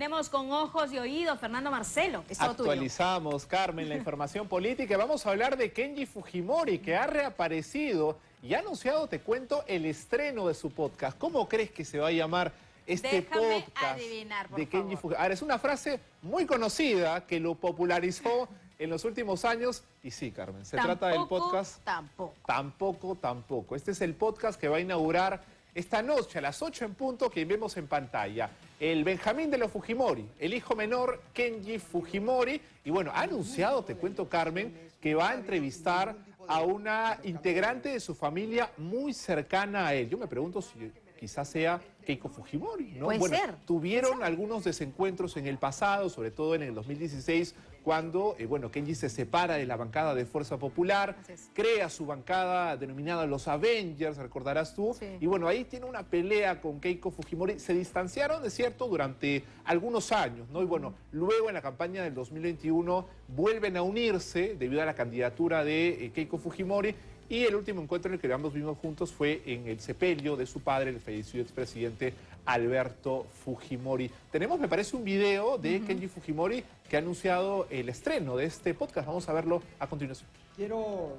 Tenemos con ojos y oídos, Fernando Marcelo, es todo tuyo. Actualizamos, Carmen, la información política. Vamos a hablar de Kenji Fujimori, que ha reaparecido y ha anunciado, te cuento, el estreno de su podcast. ¿Cómo crees que se va a llamar este podcast adivinar, por de Kenji favor. Fujimori? Ahora, es una frase muy conocida que lo popularizó en los últimos años. Y sí, Carmen, se trata del podcast... Tampoco. Este es el podcast que va a inaugurar esta noche a las 8 en punto, que vemos en pantalla. El Benjamín de los Fujimori, el hijo menor Kenji Fujimori. Y bueno, ha anunciado, te cuento, Carmen, que va a entrevistar a una integrante de su familia muy cercana a él. Yo me pregunto si quizás sea Keiko Fujimori, ¿no? Puede ser. Tuvieron algunos desencuentros en el pasado, sobre todo en el 2016, cuando, Kenji se separa de la bancada de Fuerza Popular, crea su bancada denominada los Avengers, recordarás tú, sí. Y bueno, ahí tiene una pelea con Keiko Fujimori. Se distanciaron, es cierto, durante algunos años, ¿no? Y bueno, luego en la campaña del 2021 vuelven a unirse debido a la candidatura de Keiko Fujimori. Y el último encuentro en el que ambos vimos juntos fue en el sepelio de su padre, el fallecido expresidente Alberto Fujimori. Tenemos, me parece, un video de Kenji Fujimori que ha anunciado el estreno de este podcast. Vamos a verlo a continuación. Yo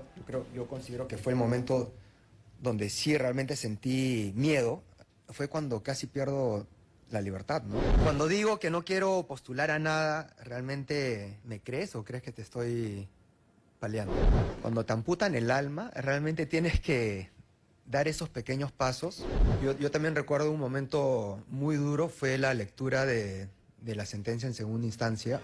considero que fue el momento donde sí realmente sentí miedo. Fue cuando casi pierdo la libertad, ¿no? Cuando digo que no quiero postular a nada, ¿realmente me crees o crees que te estoy paleando? Cuando te amputan el alma, realmente tienes que dar esos pequeños pasos. Yo también recuerdo un momento muy duro, fue la lectura de la sentencia en segunda instancia.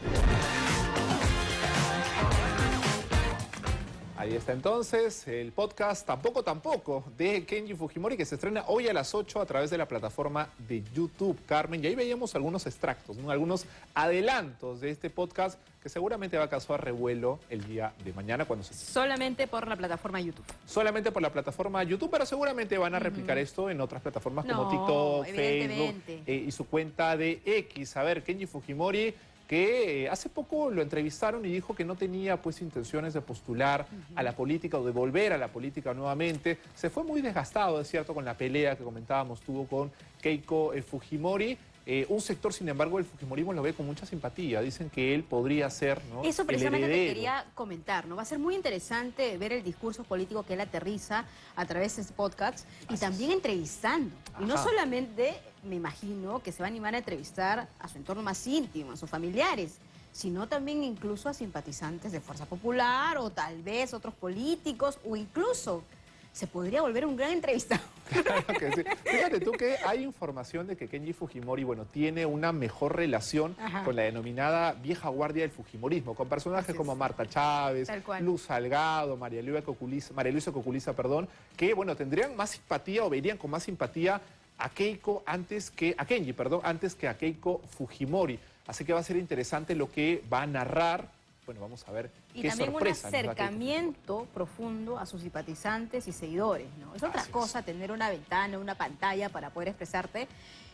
Ahí está entonces el podcast Tampoco de Kenji Fujimori, que se estrena hoy a las 8 a través de la plataforma de YouTube, Carmen. Y ahí veíamos algunos extractos, ¿no? Algunos adelantos de este podcast que seguramente va a causar revuelo el día de mañana cuando se... Solamente por la plataforma YouTube. Solamente por la plataforma YouTube, pero seguramente van a replicar esto en otras plataformas como No, TikTok, Facebook evidentemente. y su cuenta de X. A ver, Kenji Fujimori, que hace poco lo entrevistaron y dijo que no tenía pues intenciones de postular a la política o de volver a la política nuevamente. Se fue muy desgastado, es cierto, con la pelea que comentábamos tuvo con Keiko Fujimori. Un sector, sin embargo, el fujimorismo lo ve con mucha simpatía. Dicen que él podría ser, ¿no?, Eso precisamente el te heredero. quería comentar, ¿no? Va a ser muy interesante ver el discurso político que él aterriza a través de este podcast y también entrevistando. Y no Ajá. solamente, me imagino, que se va a animar a entrevistar a su entorno más íntimo, a sus familiares, sino también incluso a simpatizantes de Fuerza Popular o tal vez otros políticos o incluso se podría volver un gran entrevistador. Claro que sí. Fíjate tú que hay información de que Kenji Fujimori, tiene una mejor relación con la denominada vieja guardia del fujimorismo, con personajes como Marta Chávez, Luz Salgado, María Luisa Coculiza, que, tendrían más simpatía o verían con más simpatía a Kenji, antes que a Keiko Fujimori. Así que va a ser interesante lo que va a narrar. Bueno, vamos a ver y qué también un sorpresa acercamiento profundo a sus simpatizantes y seguidores, ¿no? Es otra cosa tener una ventana, una pantalla para poder expresarte.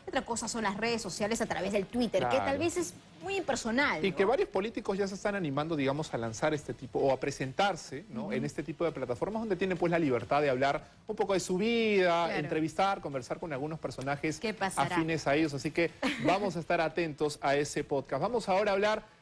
Otra cosa son las redes sociales a través del Twitter, que tal vez es muy impersonal, Y ¿no? que varios políticos ya se están animando, digamos, a lanzar este tipo, o a presentarse, ¿no?, en este tipo de plataformas donde tienen pues la libertad de hablar un poco de su vida, entrevistar, conversar con algunos personajes afines a ellos. Así que vamos a estar atentos a ese podcast. Vamos ahora a hablar